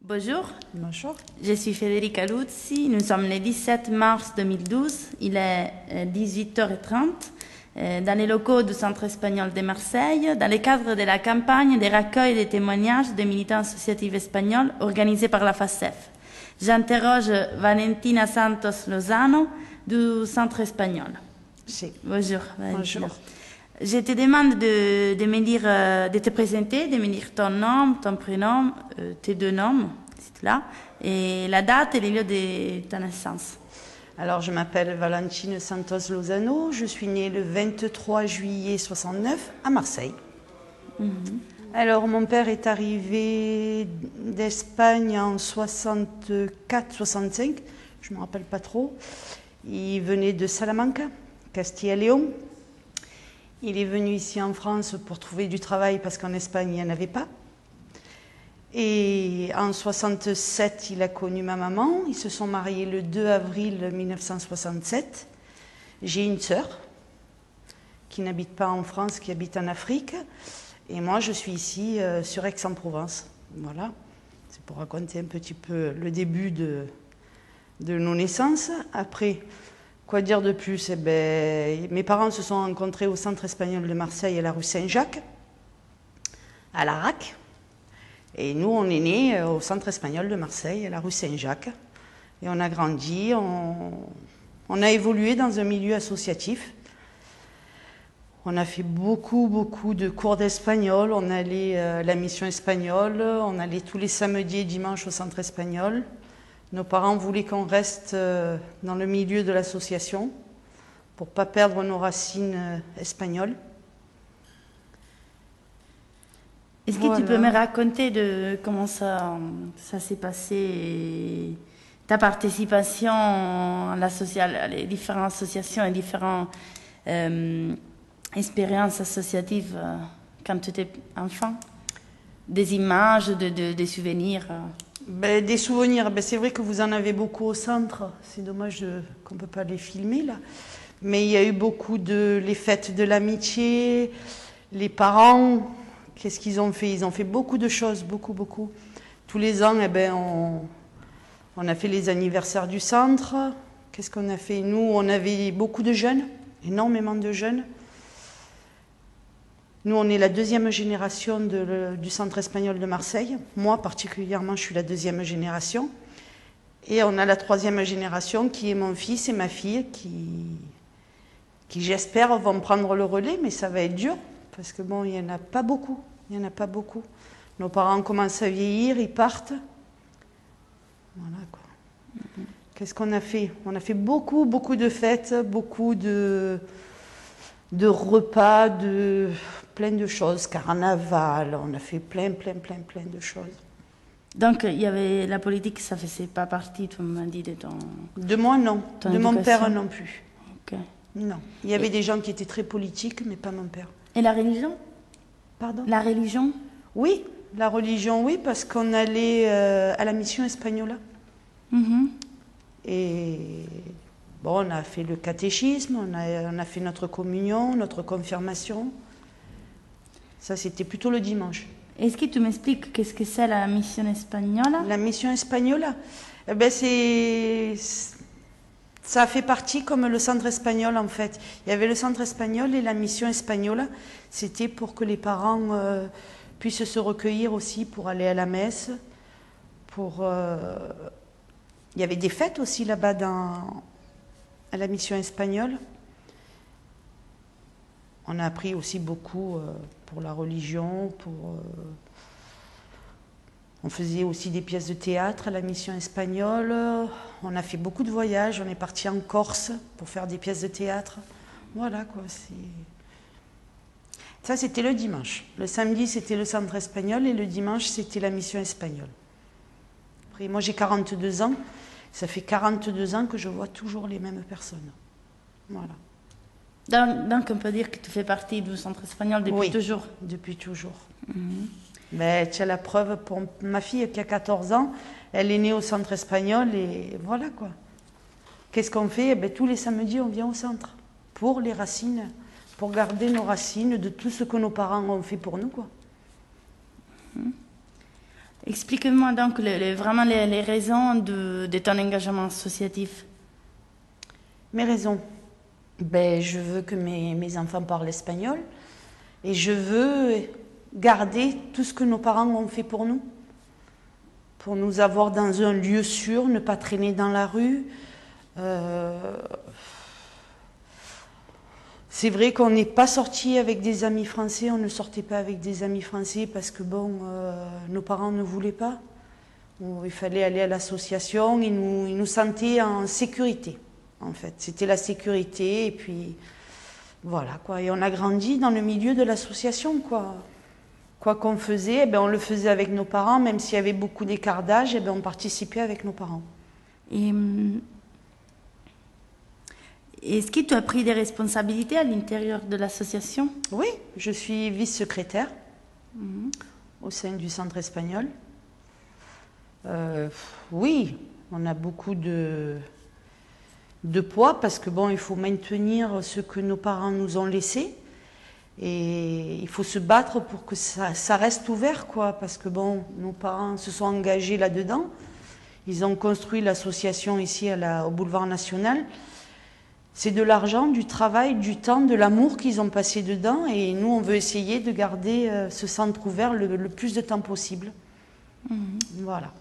Bonjour, Bonjour. je suis Federica Luzzi. Nous sommes le 17 mars 2012. Il est 18h30 dans les locaux du Centre espagnol de Marseille, dans le cadre de la campagne de recueil des témoignages des militants associatifs espagnols organisée par la FACEF. J'interroge Valentina Santos Lozano du Centre espagnol. Si. Bonjour, Valentina. Bonjour. Je te demande de me dire, de te présenter, de me dire ton nom, ton prénom, tes deux noms, c'est là, et la date et le lieu de ta naissance. Alors, je m'appelle Valentina Santos Lozano. Je suis née le 23 juillet 69 à Marseille. Alors, mon père est arrivé d'Espagne en 64-65. Je ne me rappelle pas trop. Il venait de Salamanca, Castilla et Léon. Il est venu ici en France pour trouver du travail parce qu'en Espagne, il n'y en avait pas. Et en 67, il a connu ma maman. Ils se sont mariés le 2 avril 1967. J'ai une sœur qui n'habite pas en France, qui habite en Afrique. Et moi, je suis ici sur Aix-en-Provence. Voilà. C'est pour raconter un petit peu le début de nos naissances. Après, quoi dire de plus? Eh ben, mes parents se sont rencontrés au Centre espagnol de Marseille à la rue Saint-Jacques, à l'Arac. Et nous, on est nés au Centre espagnol de Marseille, à la rue Saint-Jacques. Et on a grandi, on a évolué dans un milieu associatif. On a fait beaucoup de cours d'espagnol. On allait à la mission espagnole, on allait tous les samedis et dimanches au Centre espagnol. Nos parents voulaient qu'on reste dans le milieu de l'association pour ne pas perdre nos racines espagnoles. Est-ce que tu peux me raconter de comment ça s'est passé, ta participation à les différentes associations et différentes expériences associatives quand tu étais enfant? Des images, des souvenirs? Des souvenirs, c'est vrai que vous en avez beaucoup au centre. C'est dommage qu'on ne peut pas les filmer là. Mais il y a eu beaucoup les fêtes de l'amitié, les parents. Qu'est-ce qu'ils ont fait? Ils ont fait beaucoup de choses, beaucoup. Tous les ans, on a fait les anniversaires du centre. Qu'est-ce qu'on a fait? Nous, on avait beaucoup de jeunes, énormément de jeunes. Nous, on est la deuxième génération du Centre espagnol de Marseille. Moi, particulièrement, je suis la deuxième génération. Et on a la troisième génération qui est mon fils et ma fille qui j'espère, vont prendre le relais, mais ça va être dur. Parce que bon, il n'y en a pas beaucoup. Nos parents commencent à vieillir, ils partent. Voilà quoi. Qu'est-ce qu'on a fait? On a fait beaucoup de fêtes, beaucoup de repas, plein de choses. Carnaval, on a fait plein de choses. Donc, il y avait la politique, ça ne faisait pas partie, tu m'as dit, de ton... De moi, non. De mon père, non plus. Okay. Non. Il y avait des gens qui étaient très politiques, mais pas mon père. Et la religion? Pardon? La religion? Oui, la religion, oui, parce qu'on allait à la mission espagnole. Et bon, on a fait le catéchisme, on a fait notre communion, notre confirmation. Ça, c'était plutôt le dimanche. Est-ce que tu m'expliques qu'est-ce que c'est la mission espagnole? La mission espagnole, ça fait partie comme le centre espagnol en fait. Il y avait le centre espagnol et la mission espagnole. C'était pour que les parents puissent se recueillir aussi pour aller à la messe. Il y avait des fêtes aussi là-bas à la mission espagnole. On a appris aussi beaucoup pour la religion, on faisait aussi des pièces de théâtre à la mission espagnole. On a fait beaucoup de voyages. On est parti en Corse pour faire des pièces de théâtre. Voilà quoi. Ça, c'était le dimanche. Le samedi, c'était le centre espagnol et le dimanche, c'était la mission espagnole. Après, moi, j'ai 42 ans. Ça fait 42 ans que je vois toujours les mêmes personnes. Voilà. Donc, on peut dire que tu fais partie du centre espagnol depuis toujours? Depuis toujours. Mais tu as la preuve pour ma fille qui a 14 ans, elle est née au centre espagnol et voilà quoi. Qu'est-ce qu'on fait? Tous les samedis, on vient au centre pour les racines, pour garder nos racines de tout ce que nos parents ont fait pour nous quoi. Explique-moi donc vraiment les raisons de ton engagement associatif. Mes raisons, ben, je veux que mes enfants parlent espagnol et je veux garder tout ce que nos parents ont fait pour nous avoir dans un lieu sûr, ne pas traîner dans la rue. C'est vrai qu'on n'est pas sorti avec des amis français, on ne sortait pas avec des amis français parce que bon, nos parents ne voulaient pas. Il fallait aller à l'association, ils nous sentaient en sécurité, en fait. C'était la sécurité et puis voilà quoi. Et on a grandi dans le milieu de l'association quoi. Quoi qu'on faisait, eh ben, on le faisait avec nos parents, même s'il y avait beaucoup d'écart d'âge, eh ben, on participait avec nos parents. Et est-ce que tu as pris des responsabilités à l'intérieur de l'association? Oui, je suis vice-secrétaire au sein du centre espagnol. Oui, on a beaucoup de poids parce que bon, il faut maintenir ce que nos parents nous ont laissé et il faut se battre pour que ça reste ouvert quoi, parce que bon, nos parents se sont engagés là-dedans. Ils ont construit l'association ici au boulevard National. C'est de l'argent, du travail, du temps, de l'amour qu'ils ont passé dedans et nous, on veut essayer de garder ce centre ouvert le plus de temps possible. Voilà.